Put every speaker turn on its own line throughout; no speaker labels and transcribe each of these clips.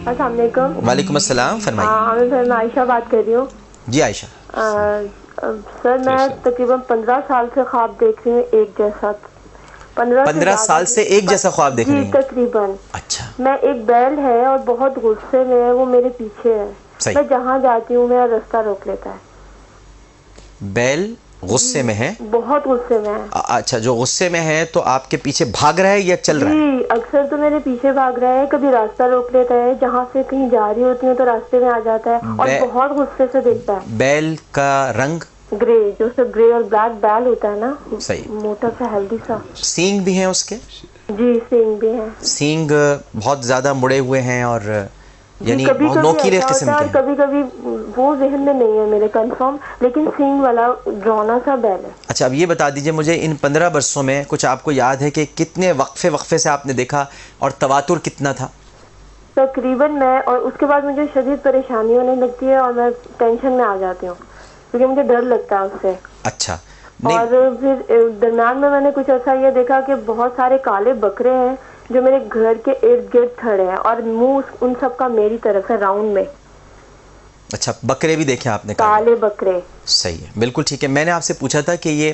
السلام علیکم.
وعلیکم السلام, فرمائیے.
عامر بھائی, میں عائشہ بات کر رہی ہوں.
جی عائشہ.
سر میں تقریباً 15 سال سے خواب دیکھ رہی ہوں ایک جیسا.
15 سال سے ایک جیسا خواب دیکھ رہی ہیں؟
جی تقریباً.
اچھا.
میں ایک بیل ہے اور بہت غصے میں ہے, وہ میرے پیچھے ہے.
صحیح.
میں جہاں جاتی ہوں میرا راستہ روک لیتا ہے.
بیل غصے میں ہے؟
بہت غصے میں ہے.
اچھا, جو غصے میں ہے تو آپ کے پیچھے بھاگ رہا ہے یا چل رہا ہے؟
جی اکثر تو میرے پیچھے بھاگ رہا ہے, کبھی راستہ روک لیتا ہے, جہاں سے کہیں جا رہی ہوتی ہوں تو راستے میں آ جاتا ہے اور بہت غصے سے دیکھتا ہے.
بیل کا رنگ
گرے, جو سب گرے اور بلیک بیل ہوتا ہے نا,
صحیح,
موٹا سا ہیلدی سا.
سینگ بھی ہیں اس کے؟
جی سینگ بھی ہیں.
سینگ بہت زیادہ مڑے ہوئے ہیں اور یعنی
کبھی
بہت
کبھی
نوکیلے
ایسا
قسم
ہوتا ہے
کے
اور
ہیں.
کبھی کبھی وہ ذہن میں نہیں ہے میرے کنفرم, لیکن سینگ والا ڈرونا سا بیل ہے.
اچھا, اب یہ بتا دیجئے مجھے, ان 15 برسوں میں کچھ آپ کو یاد ہے کہ کتنے وقفے سے آپ نے دیکھا اور تواتر کتنا تھا؟
تقریباً میں, اور اس کے بعد مجھے شدید پریشانی ہونے لگتی ہے اور میں ٹینشن میں آ جاتی ہوں کیونکہ مجھے ڈر لگتا ہے اس سے.
اچھا.
اور پھر درمیان میں نے کچھ ایسا یہ دیکھا کہ بہت سارے کالے بکرے ہیں جو میرے گھر کے ارد گرد کھڑے ہیں اور منہ ان سب کا میری طرف ہے, راؤنڈ میں.
اچھا, بکرے بھی دیکھے آپ نے؟
کالے بکرے.
صحیح ہے, بالکل ٹھیک ہے. میں نے آپ سے پوچھا تھا کہ یہ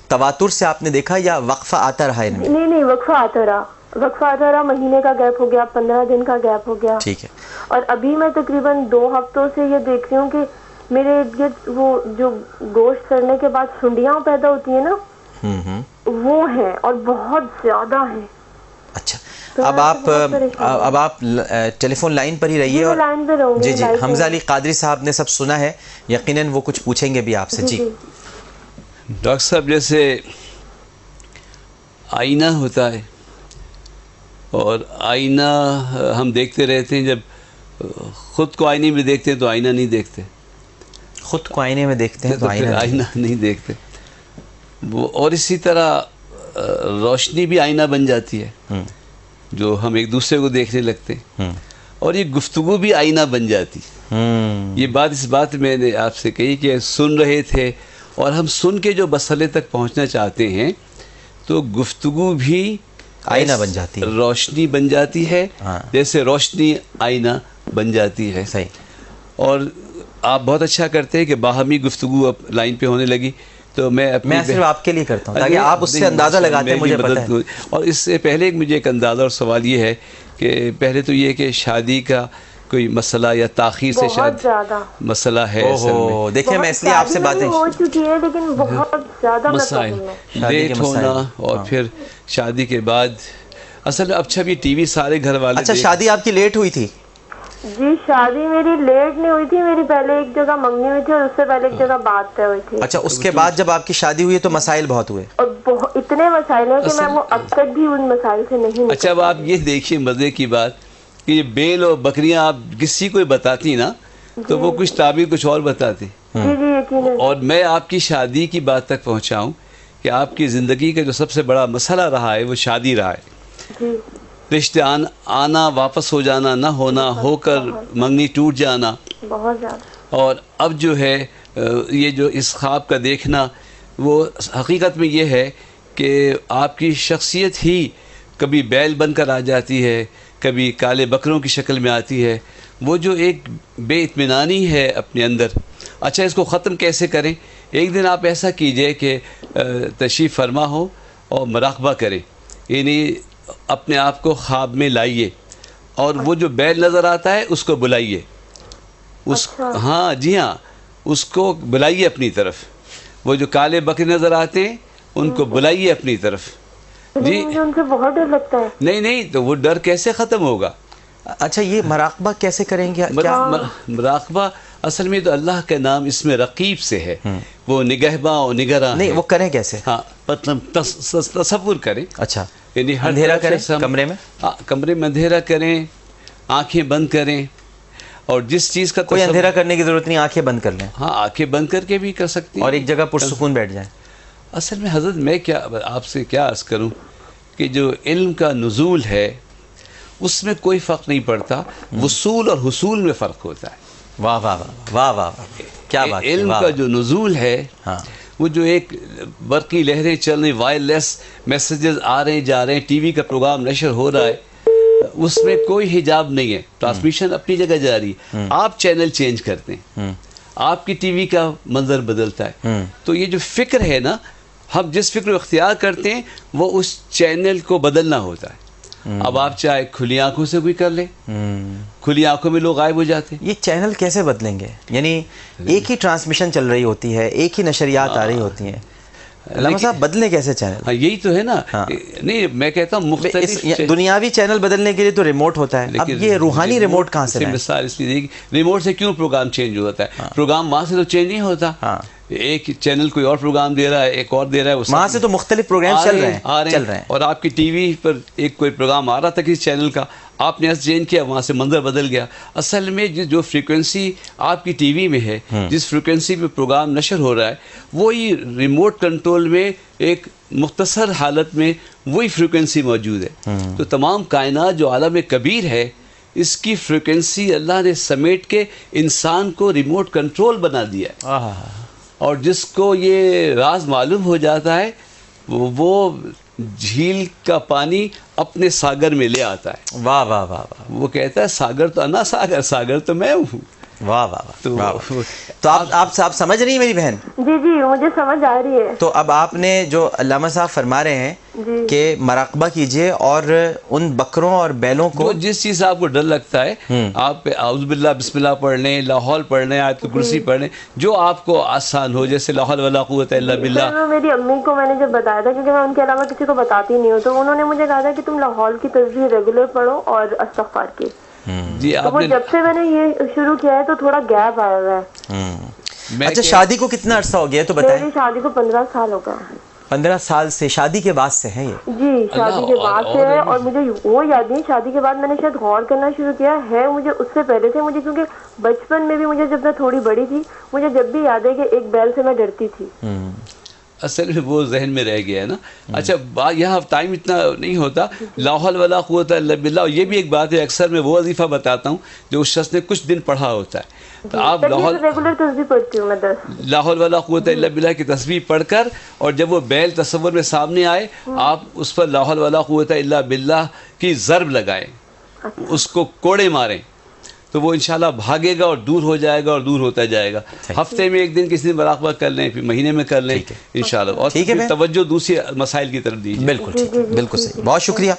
تواتر سے آپ نے دیکھا یا وقفہ آتا رہا ان میں؟
نہیں, وقفہ آتا رہا, مہینے کا گیپ ہو گیا, 15 دن کا گیپ ہو گیا.
ٹھیک ہے.
اور ابھی میں تقریباً 2 ہفتوں سے یہ دیکھ رہی ہوں کہ میرے ارد گرد وہ جو گوشت سڑنے کے بعد سنڈیاں پیدا ہوتی ہیں نا, وہ ہیں اور بہت زیادہ ہیں.
اچھا, اب آپ ٹیلی فون لائن پر ہی رہیے. اور
لائن پہ رہوں گی.
جی حمزہ علی قادری صاحب نے سب سنا ہے, یقیناً وہ کچھ پوچھیں گے بھی آپ سے. جی
ڈاکٹر صاحب, جیسے آئینہ ہوتا ہے اور آئینہ ہم دیکھتے رہتے ہیں, جب خود کو آئینے میں دیکھتے ہیں تو آئینہ نہیں دیکھتے,
خود کو آئینے میں دیکھتے ہیں تو
آئینہ نہیں دیکھتے. اور اسی طرح روشنی بھی آئینہ بن جاتی ہے, جو ہم ایک دوسرے کو دیکھنے لگتے ہیں, اور یہ گفتگو بھی آئینہ بن جاتی. یہ بات, اس بات میں نے آپ سے کہی کہ سن رہے تھے اور ہم سن کے جو مسئلے تک پہنچنا چاہتے ہیں تو گفتگو بھی
آئینہ بن جاتی ہے,
روشنی بن جاتی ہے, جیسے روشنی آئینہ بن جاتی ہے.
صحیح.
اور آپ بہت اچھا کرتے ہیں کہ باہمی گفتگو اب لائن پہ ہونے لگی, تو میں
صرف آپ کے لیے کرتا ہوں تاکہ آپ اس سے اندازہ لگاتے ہیں. مجھے پتہ ہے.
اور اس سے پہلے مجھے ایک اندازہ اور سوال یہ ہے کہ پہلے تو یہ کہ شادی کا کوئی مسئلہ یا تاخیر سے شادی مسئلہ ہے اصل میں.
دیکھیں, میں اس لیے آپ سے باتیں
ہو چکی ہے, لیکن بہت زیادہ
مسائل, لیٹ ہونا اور پھر شادی کے بعد. اصل میں اچھا بھی ٹی وی سارے گھر والے.
اچھا, شادی آپ کی لیٹ ہوئی تھی؟
جی شادی میری لیٹ نہیں ہوئی تھی, میری پہلے ایک جگہ منگنی ہوئی تھی اور اس سے پہلے ایک جگہ بات طے ہوئی تھی.
اچھا, اس کے بعد جب آپ کی شادی ہوئی تو مسائل بہت ہوئے,
اور اتنے مسائل ہیں کہ میں وہ اب تک بھی ان مسائل سے نہیں.
اچھا, اب آپ یہ دیکھیے مزے کی بات کہ یہ بیل اور بکریاں آپ کسی کو بتاتی نا تو وہ کچھ تعبیر کچھ اور بتاتی. اور میں آپ کی شادی کی بات تک پہنچا ہوں کہ آپ کی زندگی کا جو سب سے بڑا مسئلہ رہا ہے وہ شادی رہا ہے. رشتے آنا, واپس ہو جانا, نہ ہونا, ہو کر منگنی ٹوٹ جانا.
بہت زیادہ.
اور اب جو ہے یہ جو اس خواب کا دیکھنا, وہ حقیقت میں یہ ہے کہ آپ کی شخصیت ہی کبھی بیل بن کر آ جاتی ہے, کبھی کالے بکروں کی شکل میں آتی ہے. وہ جو ایک بے اطمینانی ہے اپنے اندر. اچھا, اس کو ختم کیسے کریں؟ ایک دن آپ ایسا کیجئے کہ تشریف فرما ہو اور مراقبہ کریں, یعنی اپنے آپ کو خواب میں لائیے اور وہ جو بیل نظر آتا ہے اس کو بلائیے. ہاں جی ہاں, اس کو بلائیے اپنی طرف. وہ جو کالے بکرے نظر آتے ہیں ان کو بلائیے اپنی طرف.
جی مجھے ان سے بہت ڈر لگتا ہے.
نہیں, تو وہ ڈر کیسے ختم ہوگا؟
اچھا, یہ مراقبہ کیسے کریں گے؟
مراقبہ اصل میں تو اللہ کا نام اس میں رقیب سے ہے, وہ نگہباں اور نگراں.
نہیں, وہ کریں کیسے؟
ہاں, مطلب تصور کریں.
اچھا,
یعنی
اندھیرا کریں کمرے میں.
ہاں, کمرے میں اندھیرا کریں, آنکھیں بند کریں, اور جس چیز کا
کوئی اندھیرا کرنے کی ضرورت نہیں, آنکھیں بند کر لیں.
ہاں, آنکھیں بند کر کے بھی کر سکتی ہیں,
اور ایک جگہ پرسکون بیٹھ جائیں.
اصل میں حضرت میں کیا آپ سے کیا عرض کروں کہ جو علم کا نزول ہے اس میں کوئی فرق نہیں پڑتا, وصول اور حصول میں فرق ہوتا ہے.
واہ واہ واہ واہ واہ, کیا بات.
علم کا جو نزول ہے وہ جو ایک برقی لہریں چل رہی, وائرلیس میسیجز آ رہے ہیں جا رہے ہیں, ٹی وی کا پروگرام نشر ہو رہا ہے, اس میں کوئی حجاب نہیں ہے، ٹرانسمیشن اپنی جگہ جاری ہے، آپ چینل چینج کرتے ہیں، آپ کی ٹی وی کا منظر بدلتا ہے. تو یہ جو فکر ہے نا، ہم جس فکر کو اختیار کرتے ہیں وہ اس چینل کو بدلنا ہوتا ہے. اب آپ چاہے کھلی آنکھوں سے کوئی کر لیں، کھلی آنکھوں میں لوگ غائب ہو جاتے ہیں.
یہ چینل کیسے بدلیں گے؟ یعنی ایک ہی ٹرانسمیشن چل رہی ہوتی ہے، ایک ہی نشریات آ رہی ہوتی ہیں، علامہ صاحب بدلیں کیسے چینل؟
ہاں یہی تو ہے نا. نہیں میں کہتا ہوں مختلف
دنیاوی چینل بدلنے کے لیے تو ریموٹ ہوتا ہے، اب یہ روحانی ریموٹ کہاں سے؟
مثال اس کی ریموٹ سے کیوں پروگرام چینج ہوتا ہے؟ پروگرام وہاں سے تو چینج نہیں ہوتا. ایک چینل کوئی اور پروگرام دے رہا ہے، ایک اور دے رہا ہے،
وہاں سے تو مختلف پروگرام چل رہے ہیں،
اور آپ کی ٹی وی پر ایک کوئی پروگرام آ رہا تھا کسی چینل کا، آپ نے ایسا چینج کیا، وہاں سے منظر بدل گیا. اصل میں جو فریکوینسی آپ کی ٹی وی میں ہے، جس فریکوینسی پہ پروگرام نشر ہو رہا ہے، وہی ریموٹ کنٹرول میں ایک مختصر حالت میں وہی فریکوینسی موجود ہے. تو تمام کائنات جو عالم کبیر ہے، اس کی فریکوینسی اللہ نے سمیٹ کے انسان کو ریموٹ کنٹرول بنا دیا ہے. اور جس کو یہ راز معلوم ہو جاتا ہے وہ جھیل کا پانی اپنے ساگر میں لے آتا ہے.
واہ واہ واہ واہ.
وہ کہتا ہے ساگر تو انا ساگر، ساگر تو میں ہوں.
واہ واہ واہ. تو آپ سمجھ رہی ہیں میری بہن؟
جی جی مجھے سمجھ آ رہی ہے. تو
اب آپ نے جو علامہ صاحب فرما رہے ہیں کہ مراقبہ کیجئے اور ان بکروں اور بیلوں کو،
جس چیز سے آپ کو ڈر لگتا ہے آپ اعوذ باللہ بسم اللہ پڑھ لیں، لا حول پڑھ لیں، آیت الکرسی پڑھ لیں، جو آپ کو آسان ہو، جیسے لا حول ولا قوت الا باللہ.
میری امی کو میں نے جب بتایا تھا، کیونکہ میں ان کے علاوہ کسی کو بتاتی نہیں ہوں، تو انہوں نے مجھے کہا تھا کہ تم لا حول کی تسبیح ریگولر پڑھو اور استغفار کی.
جی
تو وہ جب سے میں نے یہ شروع کیا ہے تو تھوڑا گیپ آیا ہوا ہے.
اچھا شادی کو کتنا عرصہ ہو گیا تو بتائیں؟
میری شادی کو 15 سال ہو گئے.
15 سال سے شادی کے بعد سے ہے یہ؟
جی شادی کے بعد سے ہے. اور مجھے وہ یاد نہیں، شادی کے بعد میں نے شاید غور کرنا شروع کیا ہے، مجھے اس سے پہلے سے. مجھے کیونکہ بچپن میں بھی مجھے جب میں تھوڑی بڑی تھی، مجھے جب بھی یاد ہے کہ ایک بیل سے میں ڈرتی تھی.
اصل میں وہ ذہن میں رہ گیا ہے نا. اچھا یہاں ٹائم اتنا نہیں ہوتا. لا حول ولا قوت الا باللہ. اور یہ بھی ایک بات ہے، اکثر میں وہ وظیفہ بتاتا ہوں جو اس شخص نے کچھ دن پڑھا ہوتا ہے. تو آپ
ریگولر تسبیح پڑھتی ہوں میں 10
لا حول ولا قوت الا باللہ کی تسبیح پڑھ کر، اور جب وہ بیل تصور میں سامنے آئے، آپ اس پر لا حول ولا قوت الا باللہ کی ضرب لگائیں، اس کو کوڑے ماریں، تو وہ انشاءاللہ بھاگے گا اور دور ہو جائے گا اور دور ہوتا جائے گا. ہفتے میں ایک دن کسی دن مراقبہ کر لیں، پھر مہینے میں کر لیں انشاءاللہ. اور توجہ دوسری مسائل کی طرف دیجیے.
بالکل ٹھیک، بالکل صحیح. بہت شکریہ.